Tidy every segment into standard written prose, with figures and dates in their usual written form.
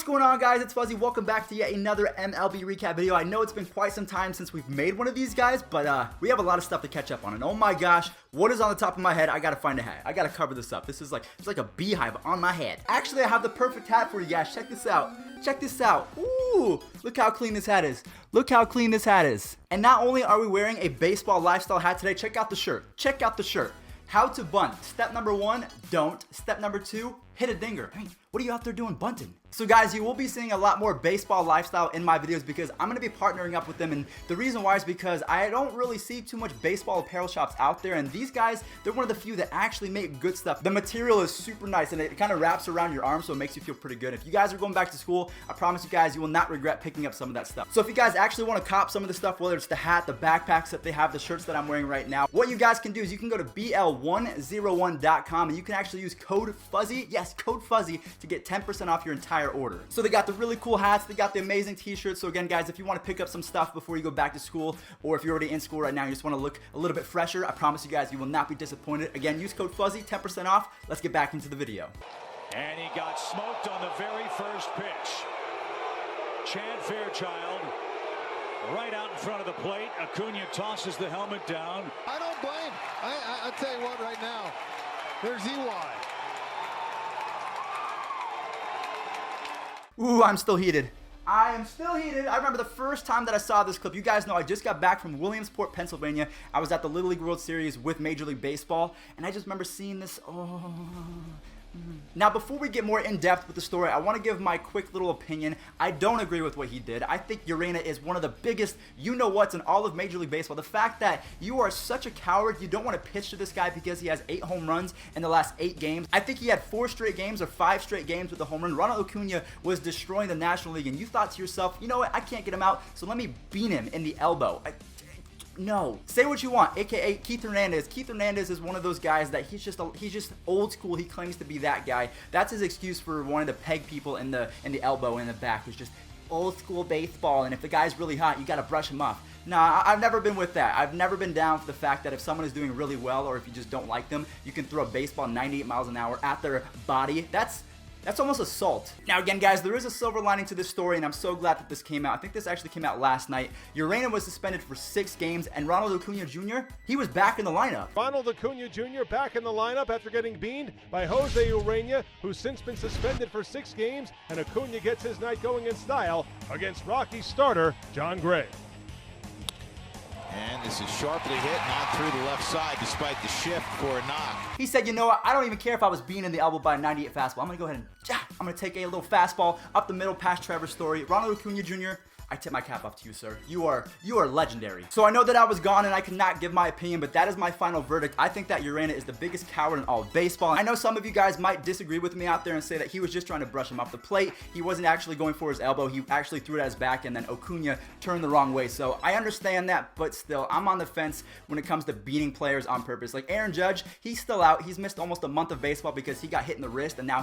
What's going on, guys? It's Fuzzy. Welcome back to yet another MLB recap video. I know it's been quite some time since we've made one of these guys, but we have a lot of stuff to catch up on. And oh my gosh, what is on the top of my head? I gotta find a hat. I gotta cover this up. This is like, it's like a beehive on my head. Actually, I have the perfect hat for you guys. Check this out. Check this out. Ooh, look how clean this hat is. Look how clean this hat is. And not only are we wearing a baseball lifestyle hat today, check out the shirt. Check out the shirt. How to bunt. Step number 1, don't. Step number 2, hit a dinger. I mean, what are you out there doing bunting? So guys, you will be seeing a lot more baseball lifestyle in my videos because I'm going to be partnering up with them, and the reason why is because I don't really see too much baseball apparel shops out there, and these guys, they're one of the few that actually make good stuff. The material is super nice and it kind of wraps around your arm, so it makes you feel pretty good. If you guys are going back to school, I promise you guys, you will not regret picking up some of that stuff. So if you guys actually want to cop some of the stuff, whether it's the hat, the backpacks that they have, the shirts that I'm wearing right now, what you guys can do is you can go to bl101.com and you can actually use code FUZZY, yes, code FUZZY, to get 10% off your entire order. So they got the really cool hats, they got the amazing t-shirts. So again, guys, if you want to pick up some stuff before you go back to school, or if you're already in school right now, you just want to look a little bit fresher, I promise you guys, you will not be disappointed. Again, use code FUZZY, 10% off. Let's get back into the video. And he got smoked on the very first pitch. Chad Fairchild right out in front of the plate. Acuna tosses the helmet down. I don't blame. I'll tell you what right now. There's EY. Ooh, I'm still heated. I am still heated. I remember the first time that I saw this clip. You guys know I just got back from Williamsport, Pennsylvania. I was at the Little League World Series with Major League Baseball, and I just remember seeing this. Now, before we get more in-depth with the story, I want to give my quick little opinion. I don't agree with what he did. I think Urena is one of the biggest you-know-whats in all of Major League Baseball. The fact that you are such a coward, you don't want to pitch to this guy because he has 8 home runs in the last 8 games. I think he had 4 straight games or 5 straight games with a home run. Ronald Acuna was destroying the National League, and you thought to yourself, you know what, I can't get him out, so let me beat him in the elbow. No. Say what you want, aka Keith Hernandez. Keith Hernandez is one of those guys that he's just old school. He claims to be that guy. That's his excuse for wanting to peg people in the elbow and in the back. It's just old school baseball, and if the guy's really hot, you got to brush him off. Nah, I've never been with that. I've never been down for the fact that if someone is doing really well, or if you just don't like them, you can throw a baseball 98 miles an hour at their body. That's almost assault. Now again, guys, there is a silver lining to this story, and I'm so glad that this came out. I think this actually came out last night. Urena was suspended for 6 games, and Ronald Acuna Jr., he was back in the lineup. Ronald Acuna Jr. back in the lineup after getting beaned by Jose Urena, who's since been suspended for 6 games, and Acuna gets his night going in style against Rockies starter John Gray. And this is sharply hit, not through the left side despite the shift for a knock. He said, you know what, I don't even care if I was beaten in the elbow by a 98 fastball. I'm going to go ahead and, I'm going to take a little fastball up the middle past Trevor Story. Ronald Acuna Jr., I tip my cap off to you, sir. You are legendary. So I know that I was gone and I cannot give my opinion, but that is my final verdict. I think that Urena is the biggest coward in all of baseball. I know some of you guys might disagree with me out there and say that he was just trying to brush him off the plate. He wasn't actually going for his elbow. He actually threw it at his back, and then Acuna turned the wrong way. So I understand that, but still, I'm on the fence when it comes to beating players on purpose. Like Aaron Judge, he's still out. He's missed almost a month of baseball because he got hit in the wrist, and now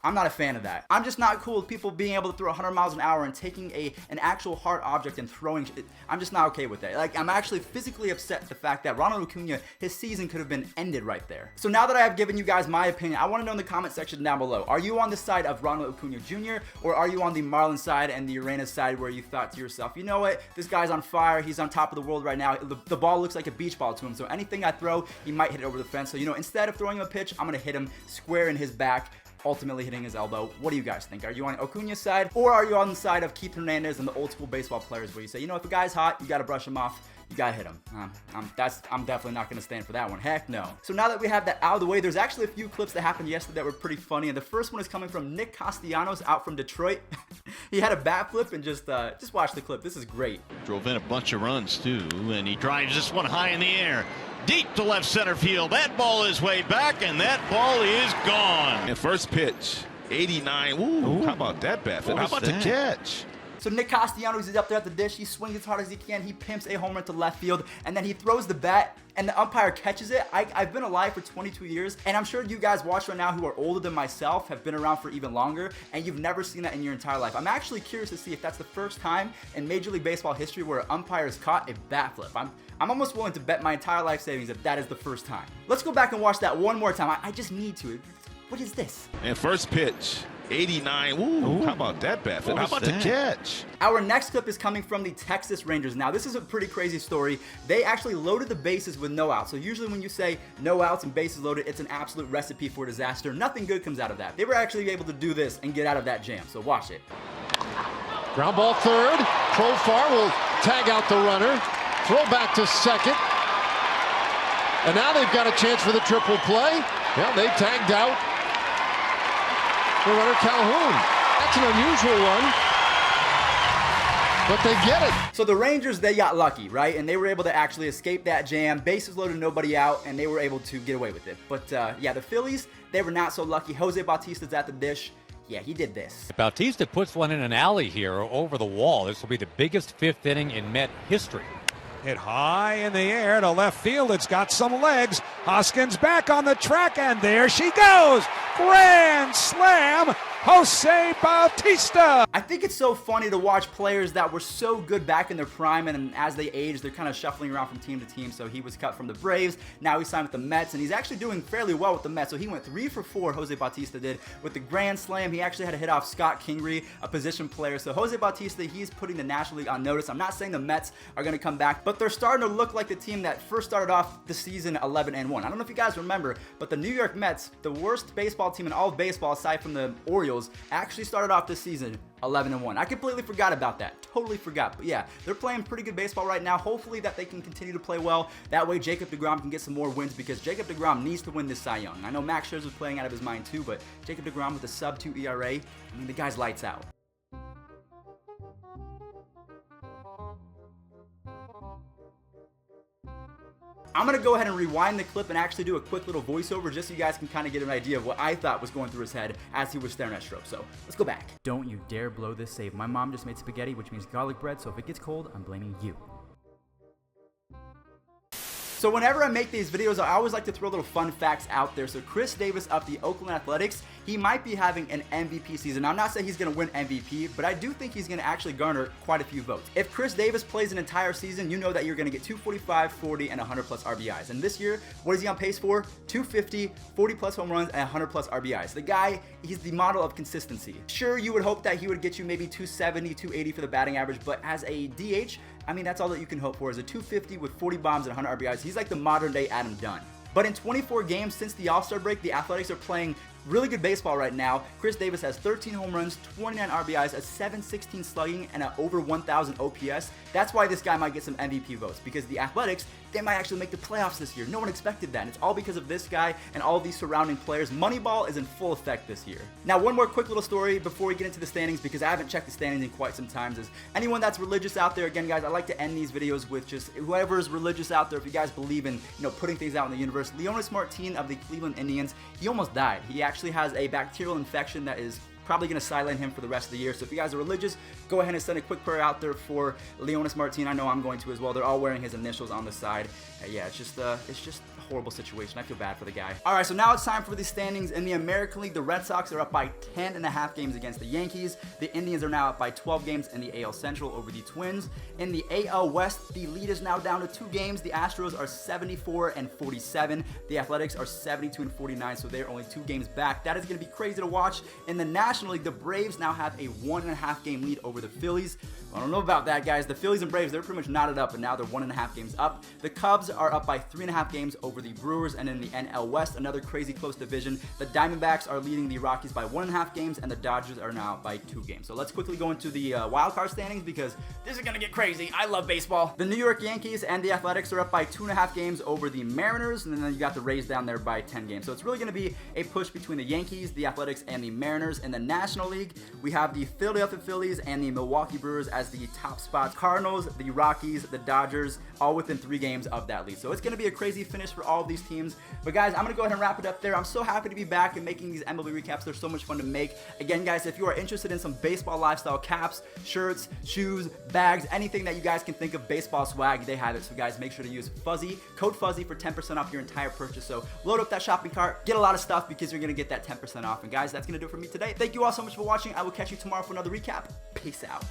I'm not a fan of that. I'm just not cool with people being able to throw 100 miles an hour and taking an actual hard object and throwing it. I'm just not okay with that. Like, I'm actually physically upset at the fact that Ronald Acuna, his season could have been ended right there. So now that I have given you guys my opinion, I want to know in the comment section down below, are you on the side of Ronald Acuna Jr., or are you on the Marlins side and the Urena side where you thought to yourself, you know what, this guy's on fire, he's on top of the world right now, the ball looks like a beach ball to him, so anything I throw, he might hit it over the fence. So, you know, instead of throwing him a pitch, I'm going to hit him square in his back, ultimately hitting his elbow. What do you guys think? Are you on Acuna's side, or are you on the side of Keith Hernandez and the old school baseball players where you say, you know, if a guy's hot, you got to brush him off, you got to hit him? I'm definitely not going to stand for that one. Heck no. So now that we have that out of the way, there's actually a few clips that happened yesterday that were pretty funny, and the first one is coming from Nick Castellanos out from Detroit. He had a bat flip, and just watch the clip. This is great. Drove in a bunch of runs too, and he drives this one high in the air. Deep to left center field. That ball is way back, and that ball is gone. And first pitch, 89. Ooh, how about that bat flip? How about the catch? So Nick Castellanos is up there at the dish. He swings as hard as he can. He pimps a home run to left field, and then he throws the bat, and the umpire catches it. I've been alive for 22 years, and I'm sure you guys watch right now who are older than myself have been around for even longer, and you've never seen that in your entire life. I'm actually curious to see if that's the first time in Major League Baseball history where an umpire has caught a bat flip. I'm almost willing to bet my entire life savings if that is the first time. Let's go back and watch that one more time. I just need to. What is this? And first pitch, 89. Ooh, how about that bat flip? How about the catch? Our next clip is coming from the Texas Rangers. Now, this is a pretty crazy story. They actually loaded the bases with no outs. So usually when you say no outs and bases loaded, it's an absolute recipe for disaster. Nothing good comes out of that. They were actually able to do this and get out of that jam. So watch it. Ground ball third. Profar will tag out the runner. Throw back to second. And now they've got a chance for the triple play. Well, they tagged out the runner Calhoun. That's an unusual one, but they get it. So the Rangers, they got lucky, right? And they were able to actually escape that jam. Bases loaded, nobody out, and they were able to get away with it. But yeah, the Phillies, they were not so lucky. Jose Bautista's at the dish. Yeah, he did this. Bautista puts one in an alley here over the wall. This will be the biggest fifth inning in Met history. Hit high in the air to left field. It's got some legs. Hoskins back on the track, and there she goes. Grand slam, Jose Bautista. I think it's so funny to watch players that were so good back in their prime, and as they age, they're kind of shuffling around from team to team. So he was cut from the Braves. Now he signed with the Mets, and he's actually doing fairly well with the Mets. So he went 3 for 4, Jose Bautista did, with the grand slam. He actually had to hit off Scott Kingery, a position player. So Jose Bautista, he's putting the National League on notice. I'm not saying the Mets are going to come back, but they're starting to look like the team that first started off the season 11-1. I don't know if you guys remember, but the New York Mets, the worst baseball team in all of baseball aside from the Orioles, actually started off this season 11-1. I completely forgot about that. Totally forgot. But yeah, they're playing pretty good baseball right now. Hopefully that they can continue to play well. That way Jacob deGrom can get some more wins, because Jacob deGrom needs to win this Cy Young. I know Max Scherzer's playing out of his mind too, but Jacob deGrom with a sub-2 ERA, I mean, the guy's lights out. I'm going to go ahead and rewind the clip and actually do a quick little voiceover just so you guys can kind of get an idea of what I thought was going through his head as he was staring at Stroke. So let's go back. Don't you dare blow this save. My mom just made spaghetti, which means garlic bread, so if it gets cold, I'm blaming you. So whenever I make these videos, I always like to throw little fun facts out there. So Chris Davis of the Oakland Athletics, he might be having an MVP season. Now, I'm not saying he's going to win MVP, but I do think he's going to actually garner quite a few votes. If Chris Davis plays an entire season, you know that you're going to get 245, 40, and 100 plus RBIs. And this year, what is he on pace for? 250, 40 plus home runs, and 100 plus RBIs. The guy, he's the model of consistency. Sure, you would hope that he would get you maybe 270, 280 for the batting average, but as a DH, I mean, that's all that you can hope for, is a 250 with 40 bombs and 100 RBIs. He's like the modern day Adam Dunn. But in 24 games since the All-Star break, the Athletics are playing really good baseball right now. Chris Davis has 13 home runs, 29 RBIs, a 716 slugging, and an over 1,000 OPS. That's why this guy might get some MVP votes, because the Athletics, they might actually make the playoffs this year. No one expected that, and it's all because of this guy and all of these surrounding players. Moneyball is in full effect this year. Now, one more quick little story before we get into the standings, because I haven't checked the standings in quite some time, is anyone that's religious out there, again, guys, I like to end these videos with just whoever is religious out there, if you guys believe in, putting things out in the universe. Leonys Martin of the Cleveland Indians, he almost died. He actually has a bacterial infection that is probably going to sideline him for the rest of the year. So if you guys are religious, go ahead and send a quick prayer out there for Leonys Martin. I know I'm going to as well. They're all wearing his initials on the side. Yeah, it's just a horrible situation. I feel bad for the guy. All right, so now it's time for the standings. In the American League, the Red Sox are up by 10.5 games against the Yankees. The Indians are now up by 12 games in the AL Central over the Twins. In the AL West, the lead is now down to 2 games. The Astros are 74-47. The Athletics are 72-49, so they're only 2 games back. That is going to be crazy to watch. In the National League, the Braves now have a 1.5 game lead over the Phillies. I don't know about that, guys. The Phillies and Braves, they're pretty much knotted up, and now they're 1.5 games up. The Cubs are up by 3.5 games over the Brewers, and in the NL West, another crazy close division. The Diamondbacks are leading the Rockies by 1.5 games, and the Dodgers are now by 2 games. So let's quickly go into the wild card standings, because this is going to get crazy. I love baseball. The New York Yankees and the Athletics are up by 2.5 games over the Mariners, and then you got the Rays down there by 10 games. So it's really going to be a push between the Yankees, the Athletics, and the Mariners. In the National League, we have the Philadelphia Phillies and the Milwaukee Brewers as the top spots. Cardinals, the Rockies, the Dodgers, all within 3 games of that lead. So it's going to be a crazy finish for all of these teams. But guys, I'm going to go ahead and wrap it up there. I'm so happy to be back and making these MLB recaps. They're so much fun to make. Again, guys, if you are interested in some baseball lifestyle caps, shirts, shoes, bags, anything that you guys can think of baseball swag, they have it. So guys, make sure to use Fuzzy, code Fuzzy for 10% off your entire purchase. So load up that shopping cart, get a lot of stuff, because you're going to get that 10% off. And guys, that's going to do it for me today. Thank you all so much for watching. I will catch you tomorrow for another recap. Peace out.